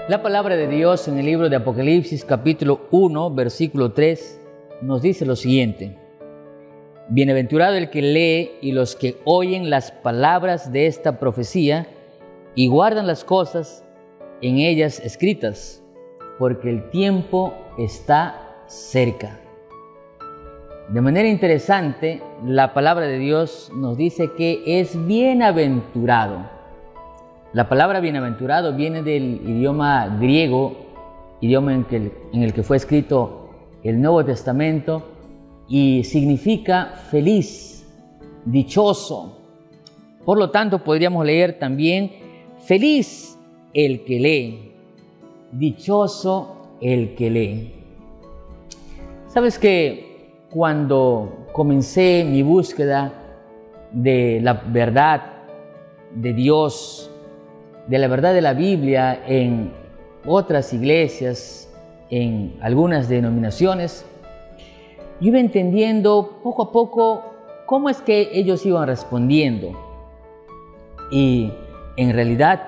La palabra de Dios en el libro de Apocalipsis capítulo 1, versículo 3 nos dice lo siguiente: Bienaventurado el que lee y los que oyen las palabras de esta profecía y guardan las cosas en ellas escritas, porque el tiempo está cerca. De manera interesante, la palabra de Dios nos dice que es bienaventurado. La palabra bienaventurado viene del idioma griego, idioma en el que fue escrito el Nuevo Testamento, y significa feliz, dichoso. Por lo tanto, podríamos leer también: feliz el que lee, dichoso el que lee. ¿Sabes que cuando comencé mi búsqueda de la verdad de Dios, de la verdad de la Biblia en otras iglesias, en algunas denominaciones, yo iba entendiendo poco a poco cómo es que ellos iban respondiendo? Y en realidad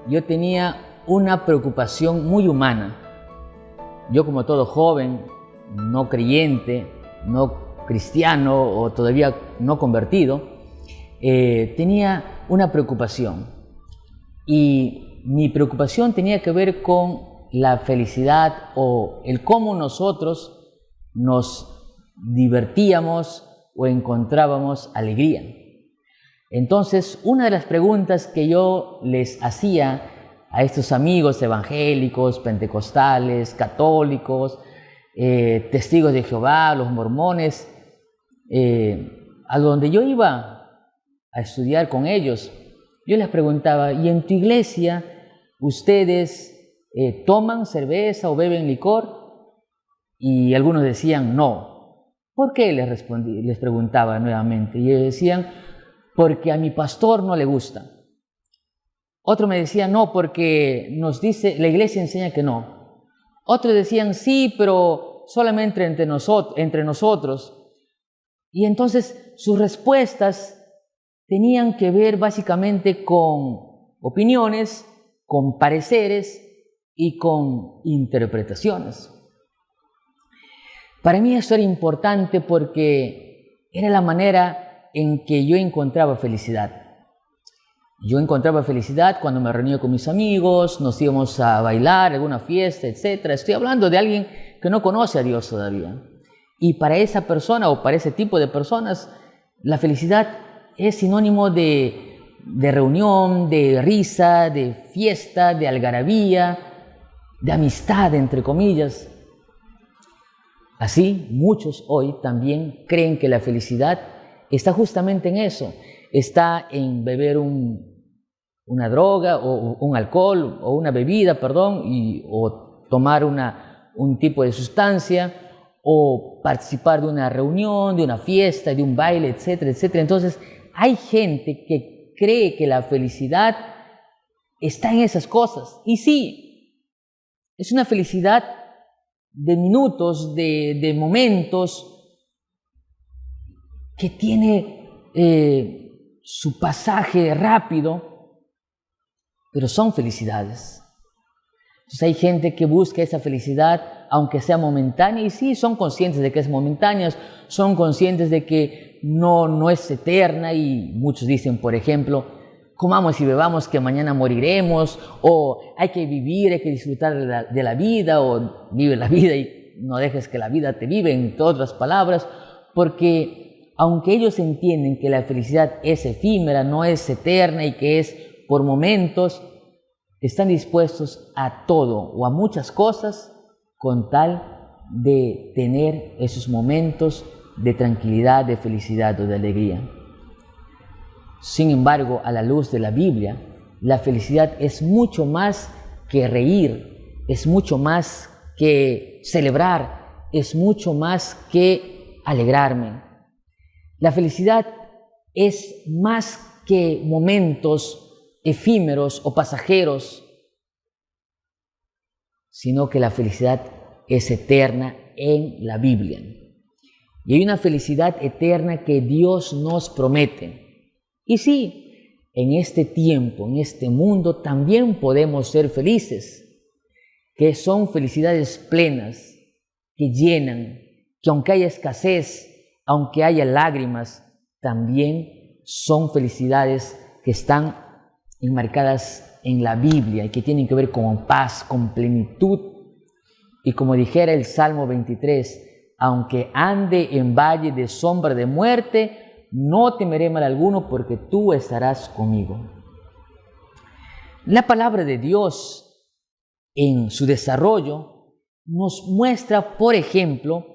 yo tenía una preocupación muy humana. Yo, como todo joven, no creyente, no cristiano o todavía no convertido, tenía una preocupación. Y mi preocupación tenía que ver con la felicidad o el cómo nosotros nos divertíamos o encontrábamos alegría. Entonces, una de las preguntas que yo les hacía a estos amigos evangélicos, pentecostales, católicos, testigos de Jehová, los mormones, a donde yo iba a estudiar con ellos, yo les preguntaba: ¿y en tu iglesia ustedes toman cerveza o beben licor? Y algunos decían no. ¿Por qué? Les preguntaba nuevamente. Y ellos decían: porque a mi pastor no le gusta. Otro me decía: no, porque nos dice, la iglesia enseña que no. Otros decían: sí, pero solamente entre nosotros. Y entonces sus respuestas tenían que ver básicamente con opiniones, con pareceres y con interpretaciones. Para mí esto era importante porque era la manera en que yo encontraba felicidad. Yo encontraba felicidad cuando me reunía con mis amigos, nos íbamos a bailar, alguna fiesta, etc. Estoy hablando de alguien que no conoce a Dios todavía. Y para esa persona o para ese tipo de personas, la felicidad es sinónimo de reunión, de risa, de fiesta, de algarabía, de amistad, entre comillas. Así, muchos hoy también creen que la felicidad está justamente en eso. Está en beber una droga o un alcohol o una bebida, o tomar un tipo de sustancia, o participar de una reunión, de una fiesta, de un baile, etcétera, etcétera. Entonces, hay gente que cree que la felicidad está en esas cosas. Y sí, es una felicidad de minutos, de momentos, que tiene su pasaje rápido, pero son felicidades. Entonces hay gente que busca esa felicidad, aunque sea momentánea, y sí, son conscientes de que es momentánea, son conscientes de que no es eterna, y muchos dicen, por ejemplo: comamos y bebamos que mañana moriremos, o hay que vivir, hay que disfrutar de la vida, o vive la vida y no dejes que la vida te vive, entre otras palabras, porque aunque ellos entienden que la felicidad es efímera, no es eterna y que es por momentos, están dispuestos a todo o a muchas cosas con tal de tener esos momentos de tranquilidad, de felicidad o de alegría. Sin embargo, a la luz de la Biblia, la felicidad es mucho más que reír, es mucho más que celebrar, es mucho más que alegrarme. La felicidad es más que momentos efímeros o pasajeros, sino que la felicidad es eterna en la Biblia. Y hay una felicidad eterna que Dios nos promete. Y sí, en este tiempo, en este mundo, también podemos ser felices. que son felicidades plenas, que llenan, que aunque haya escasez, aunque haya lágrimas, también son felicidades que están enmarcadas en la Biblia y que tienen que ver con paz, con plenitud. Y como dijera el Salmo 23, aunque ande en valle de sombra de muerte, no temeré mal alguno porque tú estarás conmigo. La palabra de Dios en su desarrollo nos muestra, por ejemplo,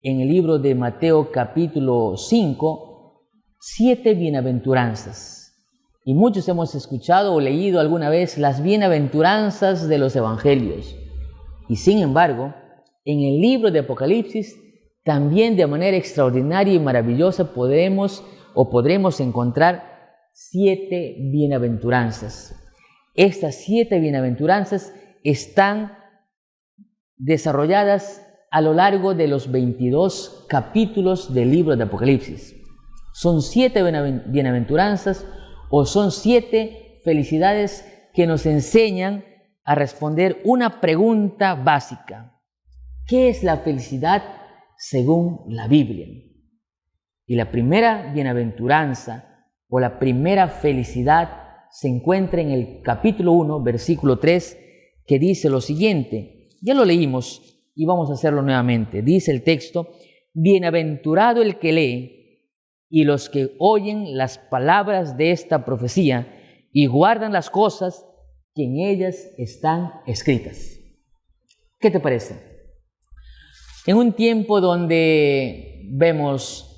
en el libro de Mateo capítulo 5, 7 bienaventuranzas. Y muchos hemos escuchado o leído alguna vez las bienaventuranzas de los evangelios. Y sin embargo, en el libro de Apocalipsis, también de manera extraordinaria y maravillosa podremos encontrar 7 bienaventuranzas. Estas 7 bienaventuranzas están desarrolladas a lo largo de los 22 capítulos del libro de Apocalipsis. Son 7 bienaventuranzas o son 7 felicidades que nos enseñan a responder una pregunta básica. ¿Qué es la felicidad según la Biblia? Y la primera bienaventuranza o la primera felicidad se encuentra en el capítulo 1, versículo 3, que dice lo siguiente. Ya lo leímos y vamos a hacerlo nuevamente. Dice el texto: bienaventurado el que lee y los que oyen las palabras de esta profecía y guardan las cosas que en ellas están escritas. ¿Qué te parece? En un tiempo donde vemos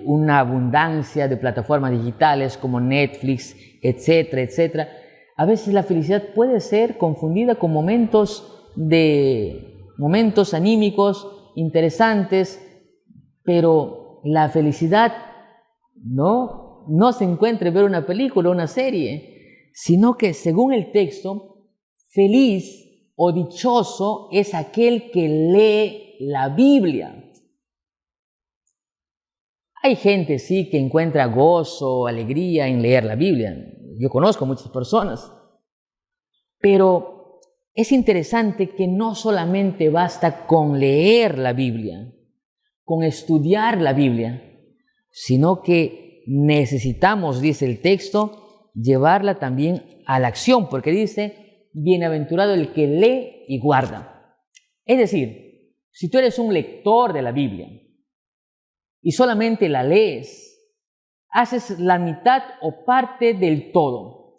una abundancia de plataformas digitales como Netflix, etcétera, etcétera, a veces la felicidad puede ser confundida con momentos anímicos interesantes, pero la felicidad no se encuentra en ver una película o una serie, sino que según el texto, feliz o dichoso es aquel que lee la Biblia. Hay gente, sí, que encuentra gozo, alegría en leer la Biblia. Yo conozco muchas personas. Pero es interesante que no solamente basta con leer la Biblia, con estudiar la Biblia, sino que necesitamos, dice el texto, llevarla también a la acción, porque dice: bienaventurado el que lee y guarda. Es decir, si tú eres un lector de la Biblia y solamente la lees, haces la mitad o parte del todo.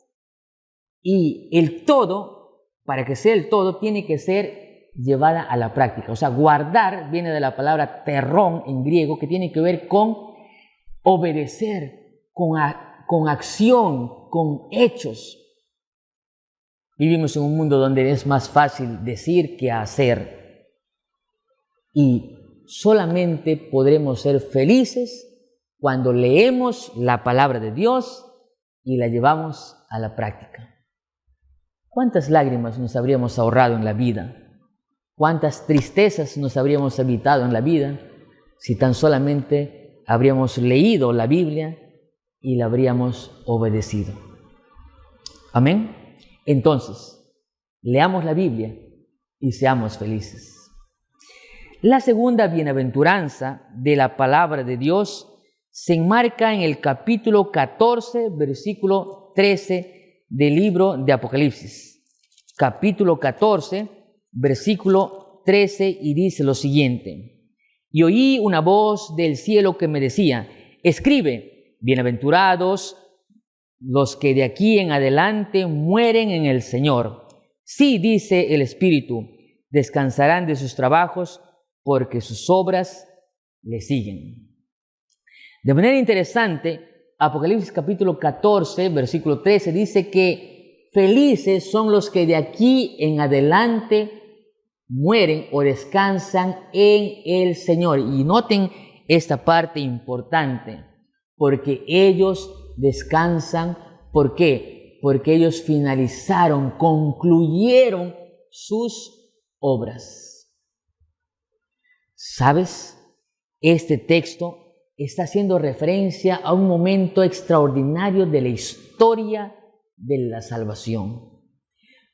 Y el todo, para que sea el todo, tiene que ser llevada a la práctica. O sea, guardar viene de la palabra terrón en griego, que tiene que ver con obedecer, con acción, con hechos. Vivimos en un mundo donde es más fácil decir que hacer. Y solamente podremos ser felices cuando leemos la palabra de Dios y la llevamos a la práctica. ¿Cuántas lágrimas nos habríamos ahorrado en la vida? ¿Cuántas tristezas nos habríamos evitado en la vida si tan solamente habríamos leído la Biblia y la habríamos obedecido? Amén. Entonces, leamos la Biblia y seamos felices. La segunda bienaventuranza de la palabra de Dios se enmarca en el capítulo 14, versículo 13 del libro de Apocalipsis. Capítulo 14, versículo 13, y dice lo siguiente: y oí una voz del cielo que me decía: escribe, bienaventurados los que de aquí en adelante mueren en el Señor. Sí, dice el Espíritu, descansarán de sus trabajos, porque sus obras le siguen. De manera interesante, Apocalipsis capítulo 14, versículo 13, dice que felices son los que de aquí en adelante mueren o descansan en el Señor. Y noten esta parte importante, porque ellos descansan. ¿Por qué? Porque ellos finalizaron, concluyeron sus obras. ¿Sabes? Este texto está haciendo referencia a un momento extraordinario de la historia de la salvación.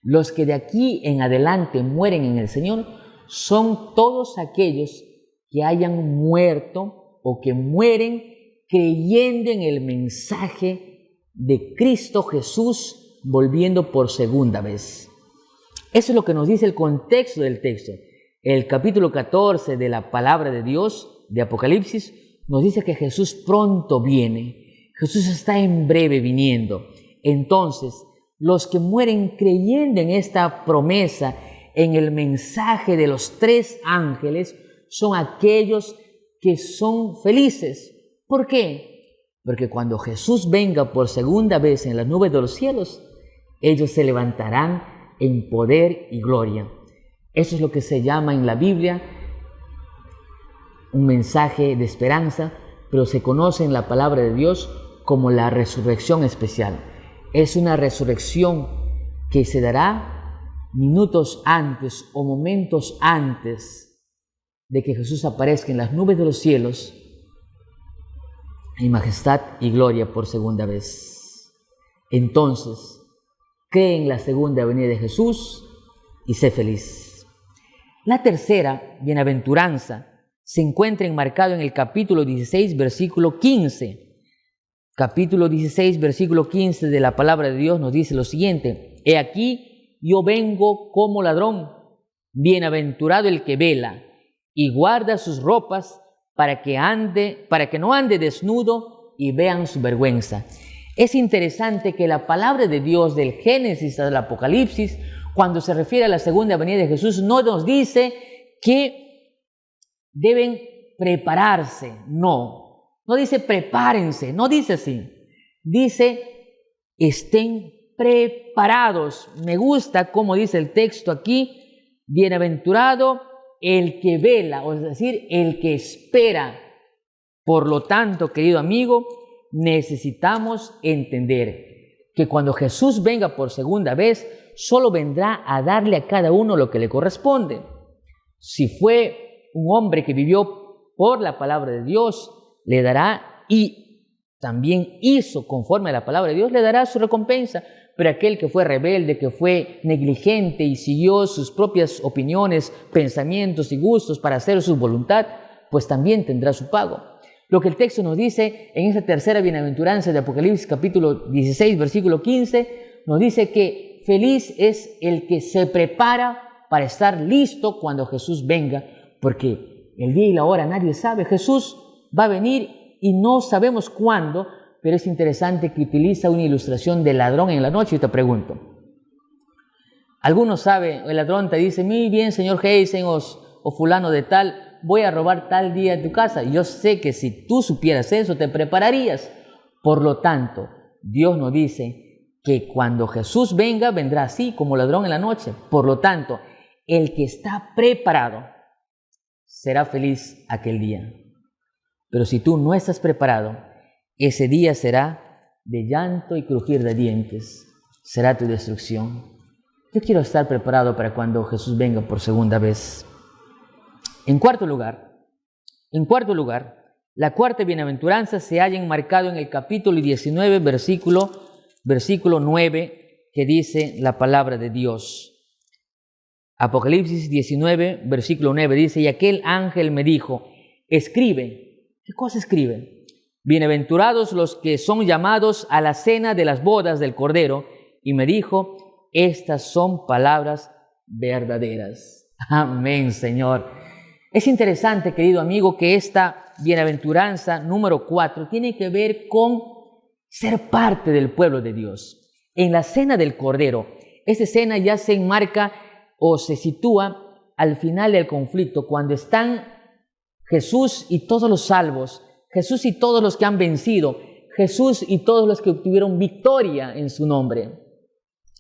Los que de aquí en adelante mueren en el Señor son todos aquellos que hayan muerto o que mueren creyendo en el mensaje de Cristo Jesús volviendo por segunda vez. Eso es lo que nos dice el contexto del texto. El capítulo 14 de la palabra de Dios, de Apocalipsis, nos dice que Jesús pronto viene. Jesús está en breve viniendo. Entonces, los que mueren creyendo en esta promesa, en el mensaje de los 3 ángeles, son aquellos que son felices. ¿Por qué? Porque cuando Jesús venga por segunda vez en las nubes de los cielos, ellos se levantarán en poder y gloria. Eso es lo que se llama en la Biblia un mensaje de esperanza, pero se conoce en la palabra de Dios como la resurrección especial. Es una resurrección que se dará minutos antes o momentos antes de que Jesús aparezca en las nubes de los cielos en majestad y gloria por segunda vez. Entonces, cree en la segunda venida de Jesús y sé feliz. La tercera bienaventuranza se encuentra enmarcado en el capítulo 16, versículo 15. Capítulo 16, versículo 15 de la palabra de Dios nos dice lo siguiente: He aquí, yo vengo como ladrón, bienaventurado el que vela y guarda sus ropas para que no ande desnudo y vean su vergüenza. Es interesante que la palabra de Dios del Génesis al Apocalipsis, cuando se refiere a la segunda venida de Jesús, no nos dice que deben prepararse, no dice prepárense, no dice así, dice estén preparados. Me gusta cómo dice el texto aquí: bienaventurado el que vela, o es decir, el que espera. Por lo tanto, querido amigo, necesitamos entender que cuando Jesús venga por segunda vez, solo vendrá a darle a cada uno lo que le corresponde. Si fue un hombre que vivió por la palabra de Dios, le dará, y también hizo conforme a la palabra de Dios, le dará su recompensa. Pero aquel que fue rebelde, que fue negligente y siguió sus propias opiniones, pensamientos y gustos para hacer su voluntad, pues también tendrá su pago. Lo que el texto nos dice en esta tercera bienaventuranza de Apocalipsis capítulo 16, versículo 15, nos dice que feliz es el que se prepara para estar listo cuando Jesús venga, porque el día y la hora nadie sabe. Jesús va a venir y no sabemos cuándo, pero es interesante que utiliza una ilustración del ladrón en la noche. Y te pregunto, ¿alguno sabe? El ladrón te dice: muy bien, señor Heisen o fulano de tal, voy a robar tal día de tu casa. Yo sé que si tú supieras eso, te prepararías. Por lo tanto, Dios nos dice que cuando Jesús venga, vendrá así como ladrón en la noche. Por lo tanto, el que está preparado será feliz aquel día. Pero si tú no estás preparado, ese día será de llanto y crujir de dientes. Será tu destrucción. Yo quiero estar preparado para cuando Jesús venga por segunda vez. En cuarto lugar, la cuarta bienaventuranza se halla enmarcado en el capítulo 19, versículo 9, que dice la palabra de Dios. Apocalipsis 19, versículo 9 dice: y aquel ángel me dijo: escribe. ¿Qué cosa escribe? Bienaventurados los que son llamados a la cena de las bodas del Cordero. Y me dijo: estas son palabras verdaderas. Amén, Señor. Es interesante, querido amigo, que esta bienaventuranza número 4 tiene que ver con ser parte del pueblo de Dios. En la cena del Cordero, esta cena ya se enmarca o se sitúa al final del conflicto, cuando están Jesús y todos los salvos, Jesús y todos los que han vencido, Jesús y todos los que obtuvieron victoria en su nombre.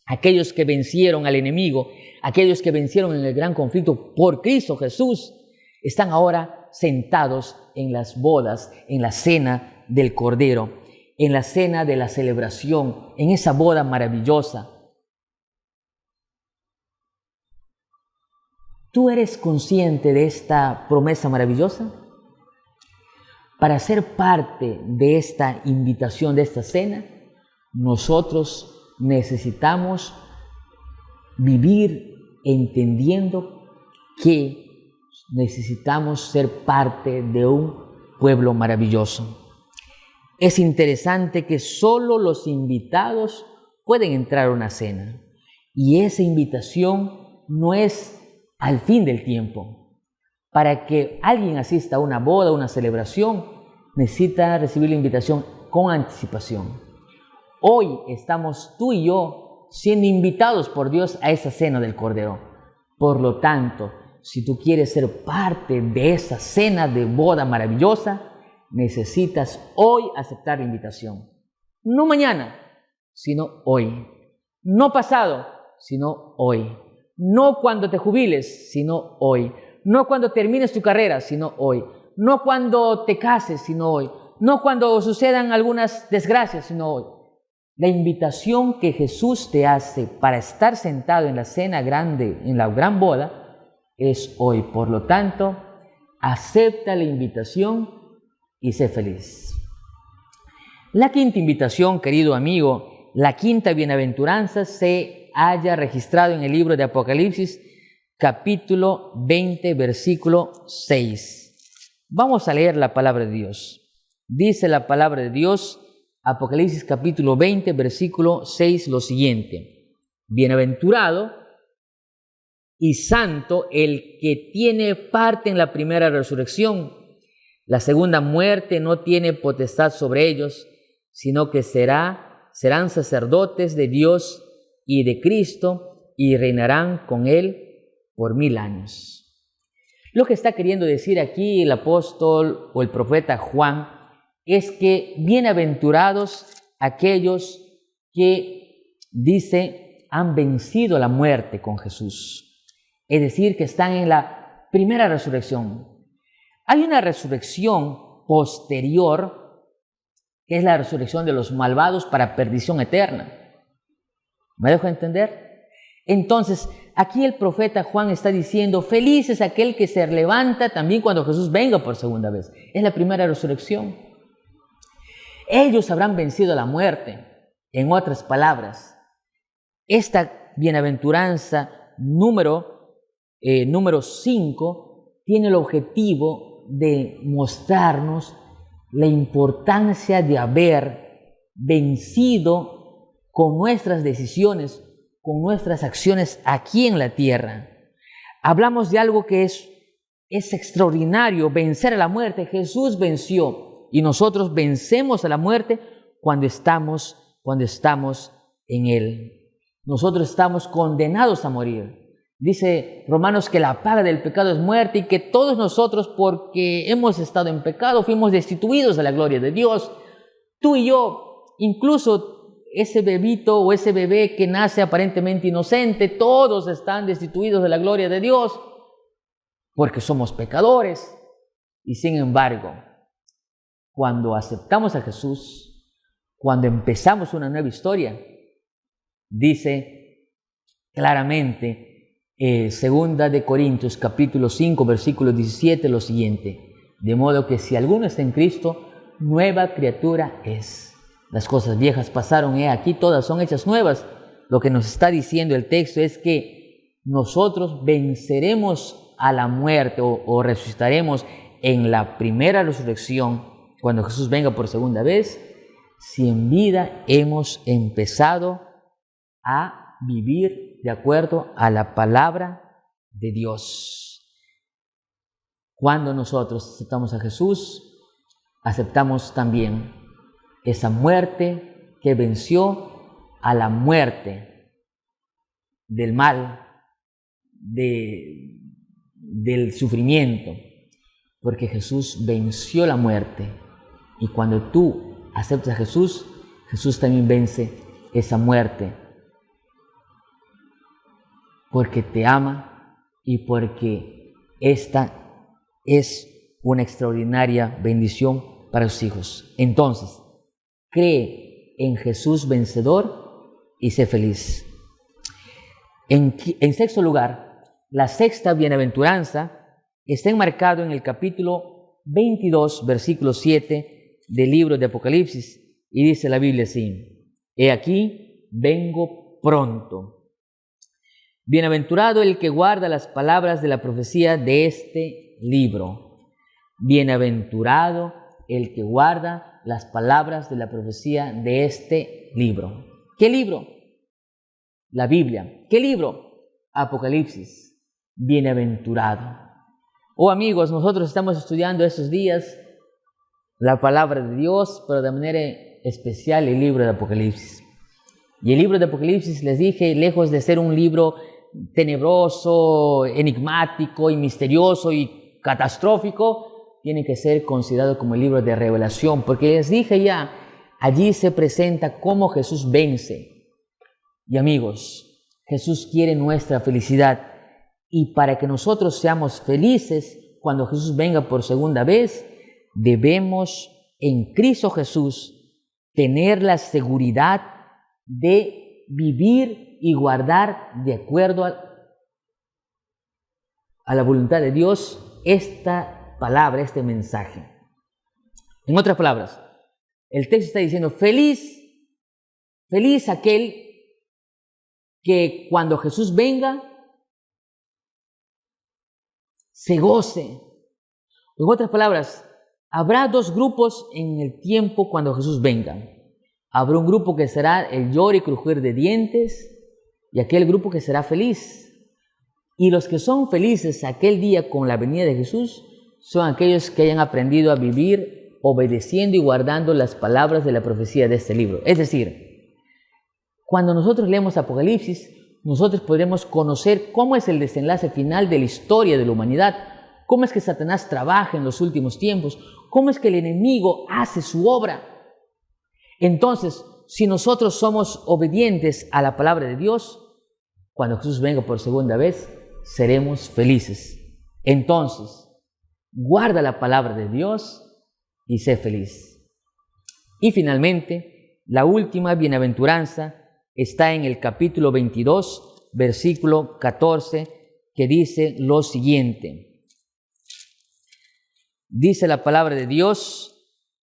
Aquellos que vencieron al enemigo, aquellos que vencieron en el gran conflicto por Cristo Jesús, están ahora sentados en las bodas, en la cena del Cordero, en la cena de la celebración, en esa boda maravillosa. ¿Tú eres consciente de esta promesa maravillosa? Para ser parte de esta invitación, de esta cena, nosotros necesitamos vivir entendiendo que necesitamos ser parte de un pueblo maravilloso. Es interesante que solo los invitados pueden entrar a una cena, y esa invitación no es al fin del tiempo. Para que alguien asista a una boda, a una celebración, necesita recibir la invitación con anticipación. Hoy estamos tú y yo siendo invitados por Dios a esa cena del Cordero. Por lo tanto, si tú quieres ser parte de esa cena de boda maravillosa, necesitas hoy aceptar la invitación. No mañana, sino hoy. No pasado, sino hoy. No cuando te jubiles, sino hoy. No cuando termines tu carrera, sino hoy. No cuando te cases, sino hoy. No cuando sucedan algunas desgracias, sino hoy. La invitación que Jesús te hace para estar sentado en la cena grande, en la gran boda, es hoy. Por lo tanto, acepta la invitación y sé feliz. La quinta invitación, querido amigo, la quinta bienaventuranza se halla registrado en el libro de Apocalipsis, capítulo 20, versículo 6. Vamos a leer la palabra de Dios. Dice la palabra de Dios, Apocalipsis capítulo 20, versículo 6, lo siguiente: Bienaventurado y santo el que tiene parte en la primera resurrección. La segunda muerte no tiene potestad sobre ellos, sino que serán sacerdotes de Dios y de Cristo y reinarán con Él por 1000 años. Lo que está queriendo decir aquí el apóstol o el profeta Juan es que bienaventurados aquellos que, dice, han vencido la muerte con Jesús. Es decir, que están en la primera resurrección. Hay una resurrección posterior, que es la resurrección de los malvados para perdición eterna. ¿Me dejo entender? Entonces, aquí el profeta Juan está diciendo, feliz es aquel que se levanta también cuando Jesús venga por segunda vez. Es la primera resurrección. Ellos habrán vencido la muerte. En otras palabras, esta bienaventuranza número 5 tiene el objetivo de mostrarnos la importancia de haber vencido con nuestras decisiones, con nuestras acciones aquí en la tierra. Hablamos de algo que es extraordinario, vencer a la muerte. Jesús venció y nosotros vencemos a la muerte cuando estamos en Él. Nosotros estamos condenados a morir. Dice Romanos que la paga del pecado es muerte y que todos nosotros, porque hemos estado en pecado, fuimos destituidos de la gloria de Dios. Tú y yo, incluso ese bebito o ese bebé que nace aparentemente inocente, todos están destituidos de la gloria de Dios porque somos pecadores. Y sin embargo, cuando aceptamos a Jesús, cuando empezamos una nueva historia, dice claramente Segunda de Corintios capítulo 5 versículo 17 lo siguiente: de modo que si alguno está en Cristo, nueva criatura es. Las cosas viejas pasaron, aquí todas son hechas nuevas. Lo que nos está diciendo el texto es que nosotros venceremos a la muerte o resucitaremos en la primera resurrección cuando Jesús venga por segunda vez, si en vida hemos empezado a vivir de acuerdo a la palabra de Dios. Cuando nosotros aceptamos a Jesús, aceptamos también esa muerte que venció a la muerte del mal, del sufrimiento, porque Jesús venció la muerte. Y cuando tú aceptas a Jesús, Jesús también vence esa muerte, porque te ama y porque esta es una extraordinaria bendición para sus hijos. Entonces, cree en Jesús vencedor y sé feliz. En sexto lugar, la sexta bienaventuranza está enmarcado en el capítulo 22, versículo 7 del libro de Apocalipsis, y dice la Biblia así: he aquí, vengo pronto. Bienaventurado el que guarda las palabras de la profecía de este libro. Bienaventurado el que guarda las palabras de la profecía de este libro. ¿Qué libro? La Biblia. ¿Qué libro? Apocalipsis. Bienaventurado. Oh amigos, nosotros estamos estudiando estos días la palabra de Dios, pero de manera especial el libro de Apocalipsis. Y el libro de Apocalipsis, les dije, lejos de ser un libro tenebroso, enigmático y misterioso y catastrófico, tiene que ser considerado como el libro de revelación, porque les dije ya, allí se presenta cómo Jesús vence. Y amigos, Jesús quiere nuestra felicidad, y para que nosotros seamos felices cuando Jesús venga por segunda vez, debemos en Cristo Jesús tener la seguridad de vivir y guardar de acuerdo a la voluntad de Dios esta palabra, este mensaje. En otras palabras, el texto está diciendo, feliz aquel que cuando Jesús venga se goce. En otras palabras, habrá dos grupos en el tiempo cuando Jesús venga. Habrá un grupo que será el lloro y crujir de dientes, y aquel grupo que será feliz. Y los que son felices aquel día con la venida de Jesús son aquellos que hayan aprendido a vivir obedeciendo y guardando las palabras de la profecía de este libro. Es decir, cuando nosotros leemos Apocalipsis, nosotros podremos conocer cómo es el desenlace final de la historia de la humanidad, cómo es que Satanás trabaja en los últimos tiempos, cómo es que el enemigo hace su obra. Entonces, si nosotros somos obedientes a la palabra de Dios, cuando Jesús venga por segunda vez, seremos felices. Entonces, guarda la palabra de Dios y sé feliz. Y finalmente, la última bienaventuranza está en el capítulo 22, versículo 14, que dice lo siguiente. Dice la palabra de Dios,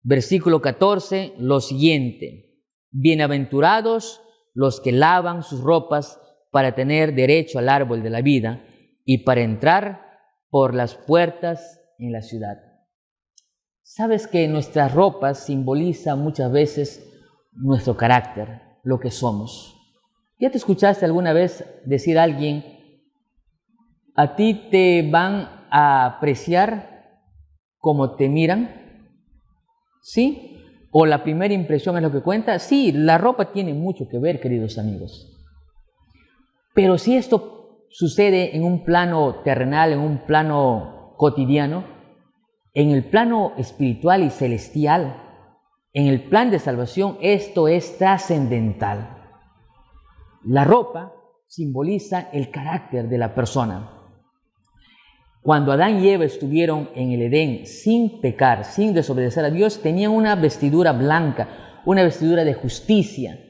versículo 14, lo siguiente: bienaventurados los que lavan sus ropas para tener derecho al árbol de la vida y para entrar por las puertas en la ciudad. ¿Sabes que nuestras ropas simbolizan muchas veces nuestro carácter, lo que somos? ¿Ya te escuchaste alguna vez decir a alguien, a ti te van a apreciar como te miran? ¿Sí? ¿O la primera impresión es lo que cuenta? Sí, la ropa tiene mucho que ver, queridos amigos. Pero si esto sucede en un plano terrenal, en un plano cotidiano, en el plano espiritual y celestial, en el plan de salvación, esto es trascendental. La ropa simboliza el carácter de la persona. Cuando Adán y Eva estuvieron en el Edén sin pecar, sin desobedecer a Dios, tenían una vestidura blanca, una vestidura de justicia.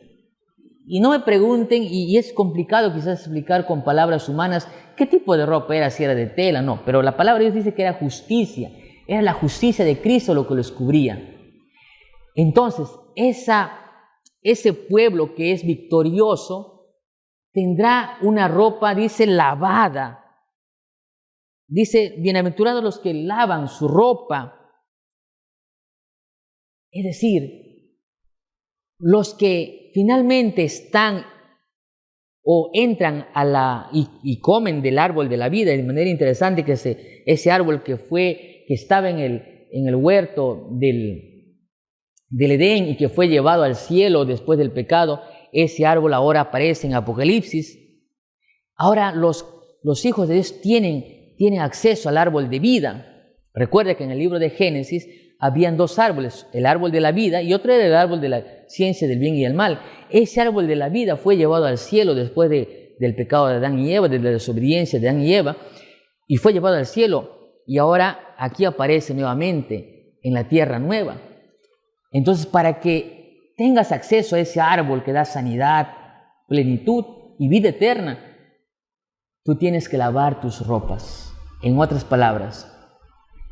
Y no me pregunten, y es complicado quizás explicar con palabras humanas qué tipo de ropa era, si era de tela, no, pero la palabra de Dios dice que era justicia, era la justicia de Cristo lo que los cubría. Entonces, ese pueblo que es victorioso tendrá una ropa, dice, lavada. Dice, bienaventurados los que lavan su ropa. Es decir, los que finalmente están o entran y comen del árbol de la vida. De manera interesante que ese árbol que estaba en el huerto del Edén y que fue llevado al cielo después del pecado, ese árbol ahora aparece en Apocalipsis. Ahora los hijos de Dios tienen acceso al árbol de vida. Recuerda que en el libro de Génesis habían dos árboles, el árbol de la vida y otro era el árbol de la ciencia del bien y el mal. Ese árbol de la vida fue llevado al cielo después del pecado de Adán y Eva, de la desobediencia de Adán y Eva, y fue llevado al cielo. Y ahora aquí aparece nuevamente en la tierra nueva. Entonces, para que tengas acceso a ese árbol que da sanidad, plenitud y vida eterna, tú tienes que lavar tus ropas. En otras palabras,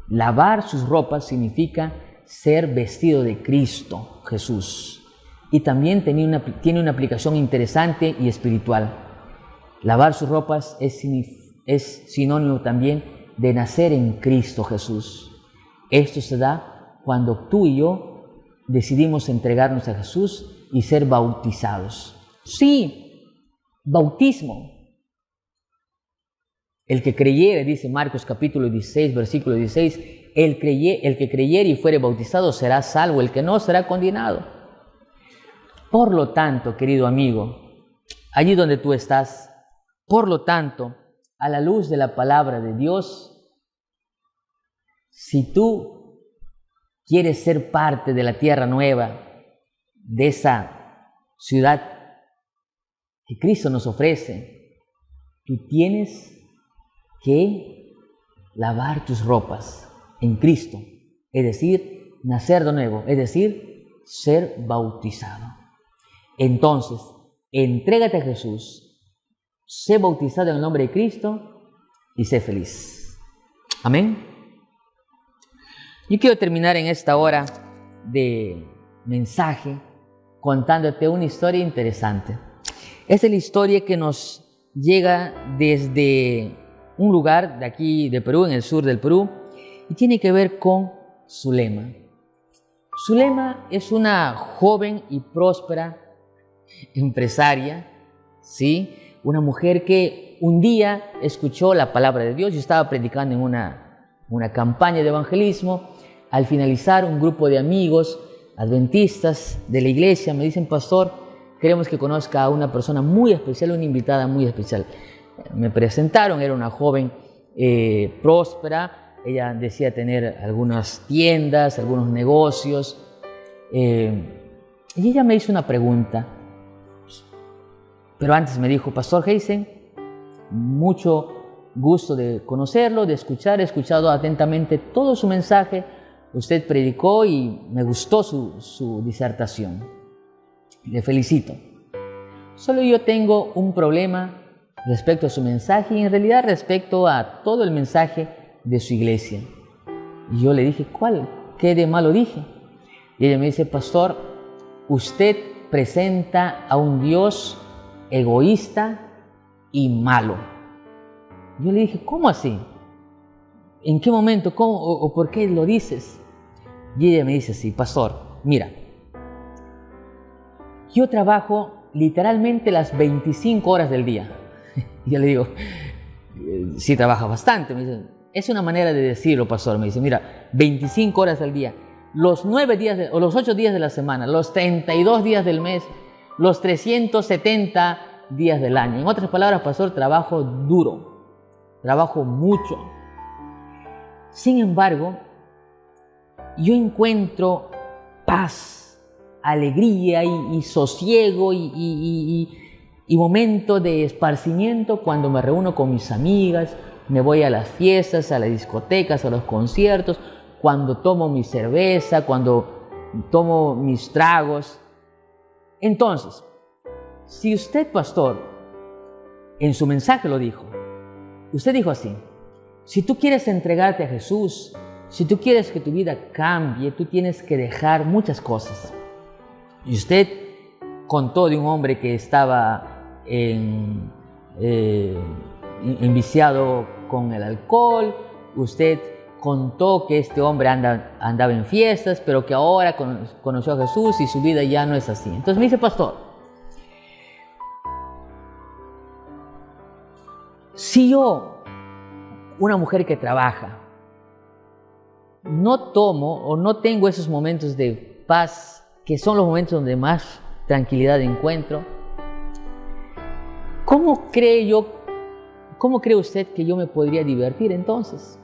lavar sus ropas significa ser vestido de Cristo Jesús. Y también tiene una aplicación interesante y espiritual. Lavar sus ropas es sinónimo también de nacer en Cristo Jesús. Esto se da cuando tú y yo decidimos entregarnos a Jesús y ser bautizados. Sí, bautismo. El que creyere, dice Marcos capítulo 16, versículo 16, el que creyere y fuere bautizado será salvo, el que no será condenado. Por lo tanto, querido amigo, allí donde tú estás, por lo tanto, a la luz de la palabra de Dios, si tú quieres ser parte de la tierra nueva, de esa ciudad que Cristo nos ofrece, tú tienes que lavar tus ropas en Cristo, es decir, nacer de nuevo, es decir, ser bautizado. Entonces, entrégate a Jesús, sé bautizado en el nombre de Cristo y sé feliz. Amén. Yo quiero terminar en esta hora de mensaje contándote una historia interesante. Esa es la historia que nos llega desde un lugar de aquí de Perú, en el sur del Perú, y tiene que ver con Zulema. Zulema es una joven y próspera empresaria, ¿sí? Una mujer que un día escuchó la palabra de Dios. Yo estaba predicando en una campaña de evangelismo. Al finalizar, un grupo de amigos adventistas de la iglesia me dicen: pastor, queremos que conozca a una persona muy especial, una invitada muy especial. Me presentaron, era una joven próspera. Ella decía tener algunas tiendas, algunos negocios. Y ella me hizo una pregunta. Pero antes me dijo: pastor Heisen, mucho gusto de conocerlo, de escuchar. He escuchado atentamente todo su mensaje. Usted predicó y me gustó su disertación. Le felicito. Solo yo tengo un problema respecto a su mensaje y en realidad respecto a todo el mensaje de su iglesia. Y yo le dije: ¿cuál? ¿Qué de malo dije? Y ella me dice: pastor, usted presenta a un Dios egoísta y malo. Yo le dije: ¿cómo así? ¿En qué momento? ¿Cómo? ¿O por qué lo dices? Y ella me dice: sí, pastor, mira, yo trabajo literalmente las 25 horas del día. Y yo le digo: sí, trabaja bastante. Me dice: es una manera de decirlo, pastor. Me dice: mira, 25 horas al día, los 9 días o los 8 días de la semana, los 32 días del mes, los 370 días del año. En otras palabras, pastor, trabajo duro, trabajo mucho. Sin embargo, yo encuentro paz, alegría y sosiego y momento de esparcimiento cuando me reúno con mis amigas, me voy a las fiestas, a las discotecas, a los conciertos, cuando tomo mi cerveza, cuando tomo mis tragos. Entonces, si usted, pastor, en su mensaje lo dijo, usted dijo así: si tú quieres entregarte a Jesús, si tú quieres que tu vida cambie, tú tienes que dejar muchas cosas. Y usted contó de un hombre que estaba enviciado con el alcohol. Usted contó que este hombre andaba en fiestas, pero que ahora conoció a Jesús y su vida ya no es así. Entonces me dice: pastor, si yo, una mujer que trabaja, no tomo o no tengo esos momentos de paz, que son los momentos donde más tranquilidad encuentro, ¿cómo cree usted que yo me podría divertir entonces?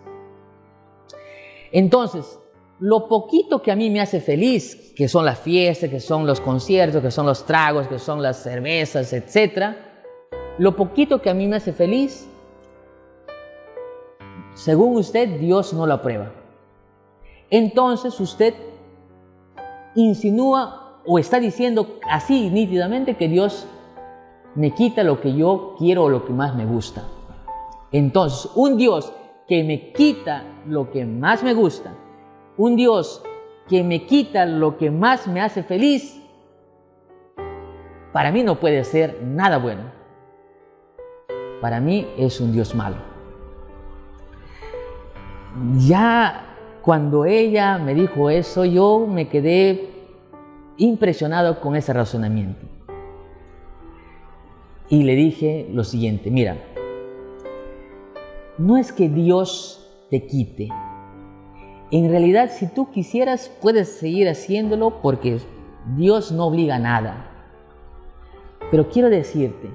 Entonces, lo poquito que a mí me hace feliz, que son las fiestas, que son los conciertos, que son los tragos, que son las cervezas, etc., lo poquito que a mí me hace feliz, según usted, Dios no lo aprueba. Entonces usted insinúa o está diciendo así nítidamente que Dios me quita lo que yo quiero o lo que más me gusta. Entonces, un Dios que me quita lo que más me gusta, un Dios que me quita lo que más me hace feliz, para mí no puede ser nada bueno. para mí es un Dios malo. Ya cuando ella me dijo eso, yo me quedé impresionado con ese razonamiento. Y le dije lo siguiente: mira, no es que Dios te quite. En realidad, si tú quisieras, puedes seguir haciéndolo porque Dios no obliga a nada. Pero quiero decirte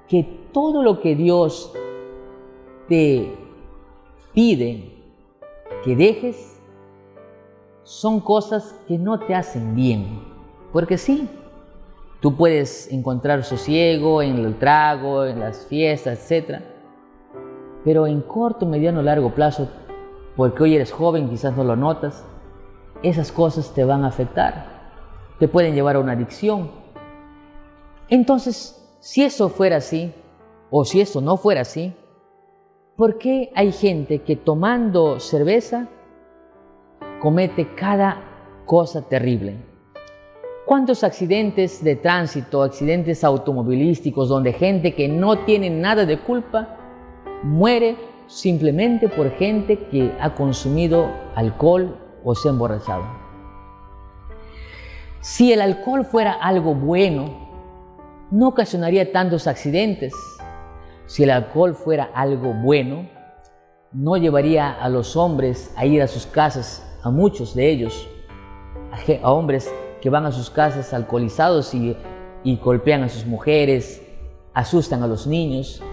que todo lo que Dios te pide que dejes son cosas que no te hacen bien. Porque sí, tú puedes encontrar sosiego en el trago, en las fiestas, etc. Pero en corto, mediano, largo plazo, porque hoy eres joven, quizás no lo notas, esas cosas te van a afectar, te pueden llevar a una adicción. Entonces, si eso fuera así, o si eso no fuera así, ¿por qué hay gente que tomando cerveza comete cada cosa terrible? ¿Cuántos accidentes de tránsito, accidentes automovilísticos, donde gente que no tiene nada de culpa muere simplemente por gente que ha consumido alcohol o se ha emborrachado? Si el alcohol fuera algo bueno, no ocasionaría tantos accidentes. Si el alcohol fuera algo bueno, no llevaría a los hombres a ir a sus casas, a muchos de ellos, a hombres que van a sus casas alcoholizados y golpean a sus mujeres, asustan a los niños.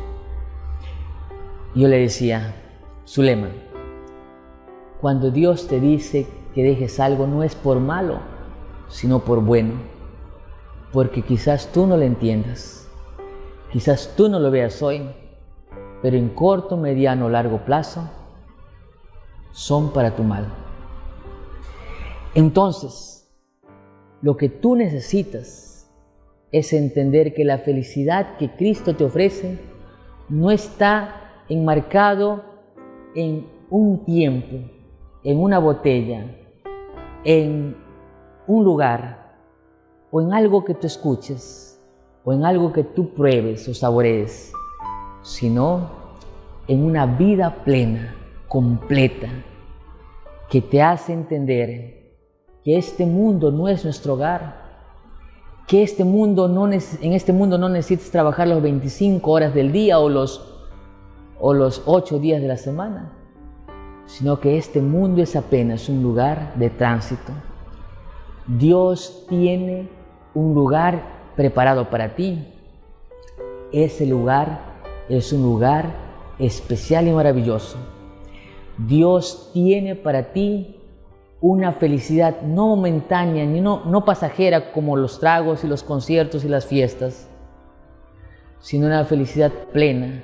Yo le decía: Zulema, cuando Dios te dice que dejes algo, no es por malo, sino por bueno, porque quizás tú no lo entiendas, quizás tú no lo veas hoy, pero en corto, mediano o largo plazo son para tu mal. Entonces, lo que tú necesitas es entender que la felicidad que Cristo te ofrece no está enmarcado en un tiempo, en una botella, en un lugar, o en algo que tú escuches, o en algo que tú pruebes o saborees, sino en una vida plena, completa, que te hace entender que este mundo no es nuestro hogar, que en este mundo no necesitas trabajar las 25 horas del día o los 8 días de la semana, sino que este mundo es apenas un lugar de tránsito. Dios tiene un lugar preparado para ti. Ese lugar es un lugar especial y maravilloso. Dios tiene para ti una felicidad no momentánea, ni no pasajera como los tragos y los conciertos y las fiestas, sino una felicidad plena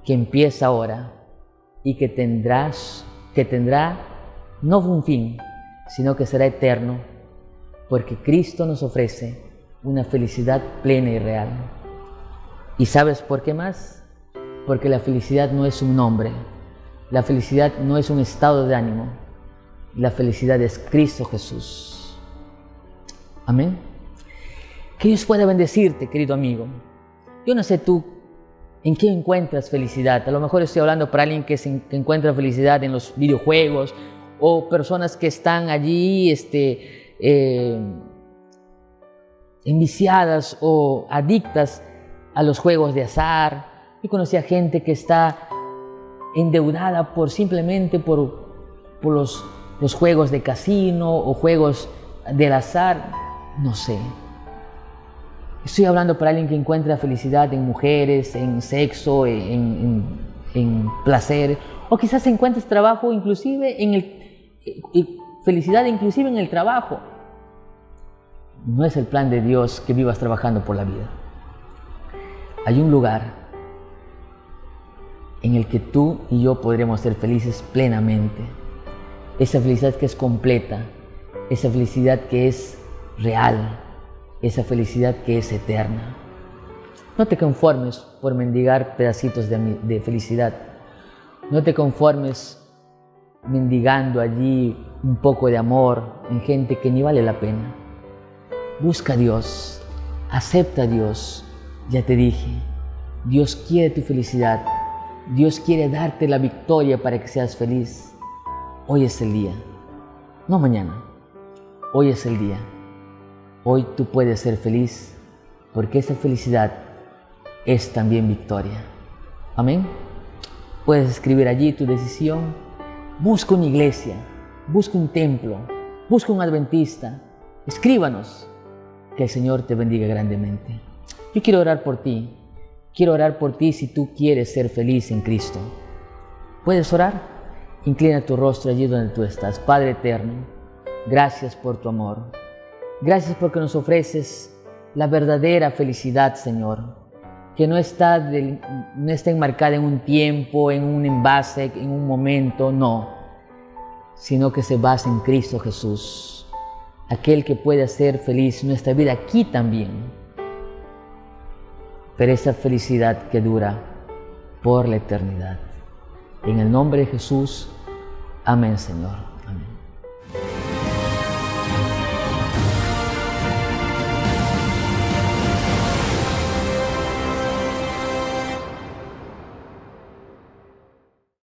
que empieza ahora y que tendrá no un fin, sino que será eterno, porque Cristo nos ofrece una felicidad plena y real. ¿Y sabes por qué más? Porque la felicidad no es un nombre, la felicidad no es un estado de ánimo, la felicidad es Cristo Jesús. Amén. Que Dios pueda bendecirte, querido amigo. Yo no sé tú en qué encuentras felicidad. A lo mejor estoy hablando para alguien que encuentra felicidad en los videojuegos, o personas que están allí enviciadas o adictas a los juegos de azar. Yo conocía gente que está endeudada simplemente por los juegos de casino o juegos del azar. No sé. Estoy hablando para alguien que encuentra felicidad en mujeres, en sexo, en placer, o quizás encuentres trabajo inclusive felicidad inclusive en el trabajo. No es el plan de Dios que vivas trabajando por la vida. Hay un lugar en el que tú y yo podremos ser felices plenamente. Esa felicidad que es completa, esa felicidad que es real, esa felicidad que es eterna. No te conformes por mendigar pedacitos de felicidad. No te conformes mendigando allí un poco de amor en gente que ni vale la pena. Busca a Dios, acepta a Dios. Ya te dije, Dios quiere tu felicidad. Dios quiere darte la victoria para que seas feliz. Hoy es el día, no mañana. Hoy es el día. Hoy tú puedes ser feliz porque esa felicidad es también victoria. Amén. Puedes escribir allí tu decisión. Busca una iglesia, busca un templo, busca un adventista. Escríbanos. Que el Señor te bendiga grandemente. Yo quiero orar por ti. Quiero orar por ti si tú quieres ser feliz en Cristo. ¿Puedes orar? Inclina tu rostro allí donde tú estás. Padre eterno, gracias por tu amor. Gracias porque nos ofreces la verdadera felicidad, Señor, que no está enmarcada en un tiempo, en un envase, en un momento, no, sino que se basa en Cristo Jesús, aquel que puede hacer feliz nuestra vida aquí también, pero esa felicidad que dura por la eternidad. En el nombre de Jesús, amén, Señor.